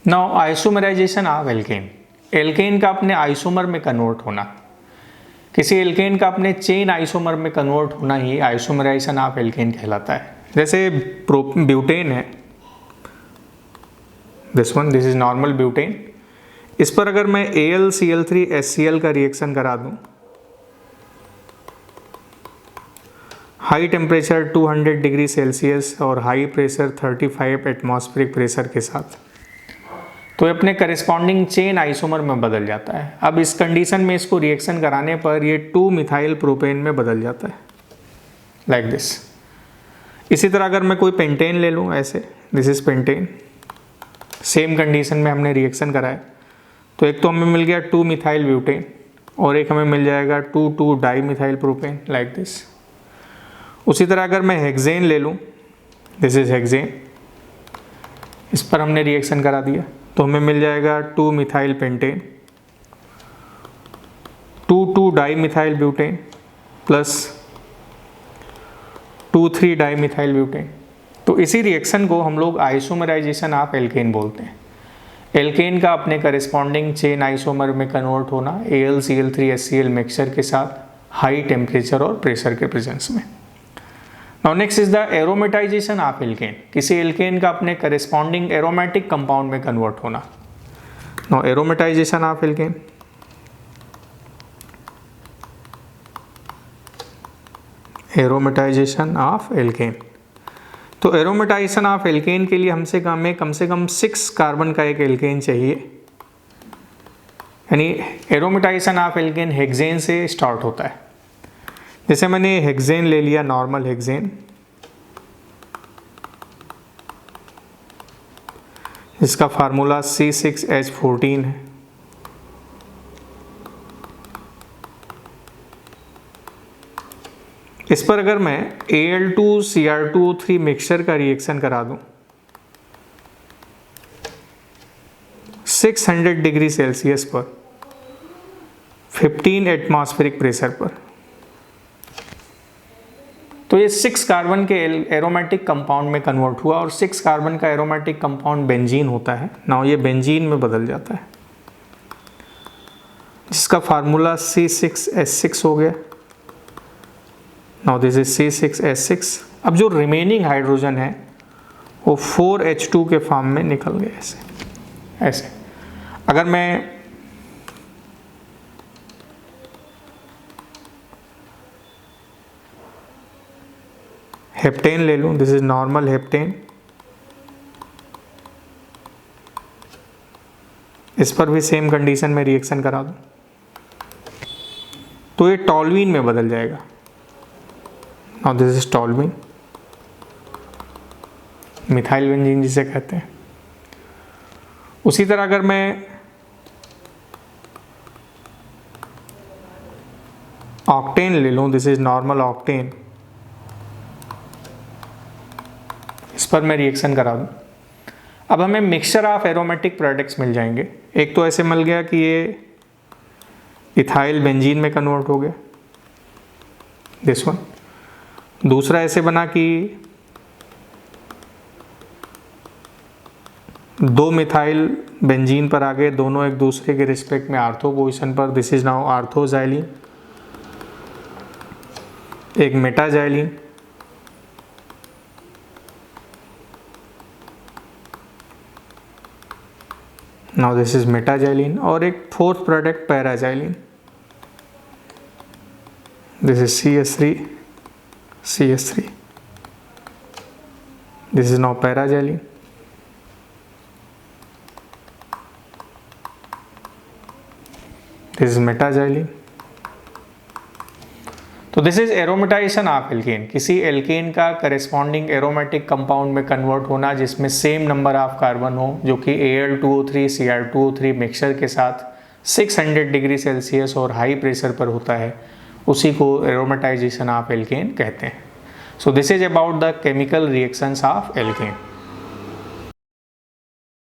Now isomerization of alkane, alkane का अपने isomer में कन्वर्ट होना, किसी एल्केन का अपने चेन आइसोमर में कन्वर्ट होना ही आइसोमराइजेशन ऑफ एल्केन कहलाता है। जैसे ब्यूटेन है, this one, this is normal butane, इस पर अगर मैं AlCl3HCl का रिएक्शन करा दूं हाई टेम्परेचर 200 डिग्री सेल्सियस और हाई प्रेशर 35 एटमॉस्फेरिक प्रेशर के साथ, तो ये अपने करेस्पॉन्डिंग चेन आइसोमर में बदल जाता है। अब इस कंडीशन में इसको रिएक्शन कराने पर ये 2 मिथाइल प्रोपेन में बदल जाता है, लाइक दिस। इसी तरह अगर मैं कोई पेंटेन ले लूँ ऐसे, this is pentane, same condition में हमने रिएक्शन कराया, तो एक तो हमें मिल गया 2 मिथाइल ब्यूटेन और एक हमें मिल जाएगा 2,2 di methyl propane, like this. उसी तरह अगर मैं हेक्सेन ले लूँ, दिस इज हेक्सेन, इस पर हमने रिएक्शन करा दिया तो हमें मिल जाएगा 2 methyl pentane, 2,2 di methyl butane plus 2,3 di methyl butane. तो इसी रिएक्शन को हम लोग आइसोमराइजेशन ऑफ एल्केन बोलते हैं। एल्केन का अपने करेस्पॉन्डिंग चेन आइसोमर में कन्वर्ट होना AlCl3HCl मिक्सचर के साथ हाई टेम्परेचर और प्रेशर के प्रेजेंस में। Now next is the aromatisation of alkane, किसी एल्केन का अपने करेस्पॉन्डिंग एरोमेटिक कंपाउंड में कन्वर्ट होना। Now aromatisation of alkene, aromatisation of alkene, तो एरोमेटाइजेशन ऑफ एल्केन के लिए कम से कम 6 कार्बन का एक एल्केन चाहिए, यानी एरोमेटाइजेशन ऑफ एल्केन हेक्सेन से स्टार्ट होता है। जैसे मैंने हेक्सेन ले लिया, नॉर्मल हेक्सेन, इसका फार्मूला C6H14 है। इस पर अगर मैं Al2Cr2O3 मिक्सचर का रिएक्शन करा दूं 600 डिग्री सेल्सियस पर 15 एटमॉस्फेरिक प्रेशर पर, तो ये 6 कार्बन के एरोमेटिक कंपाउंड में कन्वर्ट हुआ और 6 कार्बन का एरोमेटिक कंपाउंड बेंजीन होता है। नाउ ये बेंजीन में बदल जाता है, जिसका फार्मूला C6H6 हो गया। Now this is C6H6। अब जो रिमेनिंग हाइड्रोजन है वो 4H2 के फॉर्म में निकल गए, ऐसे। अगर मैं हेप्टेन ले लूं, दिस इज नॉर्मल हेप्टेन, इस पर भी सेम कंडीशन में रिएक्शन करा दूं तो ये टॉल्यूइन में बदल जाएगा। Now this is toluene, methyl benzene जिसे कहते हैं। उसी तरह अगर मैं ऑक्टेन ले लूं, दिस इज नॉर्मल ऑक्टेन, इस पर मैं रिएक्शन करा दूं, अब हमें मिक्सचर ऑफ एरोमेटिक प्रोडक्ट्स मिल जाएंगे। एक तो ऐसे मिल गया कि ये इथाइल बेंजीन में कन्वर्ट हो गया, दिस वन। दूसरा ऐसे बना कि 2 मिथाइल बेंजीन पर आ गए, दोनों एक दूसरे के रिस्पेक्ट में आर्थो पोजीशन पर, दिस इज नाउ आर्थोजाइलिन। एक metaxylene, now this is metaxylene, और एक fourth product paraxylene, this is CH3, this is now paraxylene. This is metaxylene. तो this is aromatisation of alkane, किसी एल्केन का corresponding aromatic compound में convert होना जिसमें same number of carbon हो, जो कि Al2O3 Cr2O3 मिक्सचर के साथ 600 डिग्री सेल्सियस और हाई प्रेशर पर होता है, उसी को एरोमेटाइजेशन ऑफ एल्केन कहते हैं। So this is about the chemical reactions of alkene.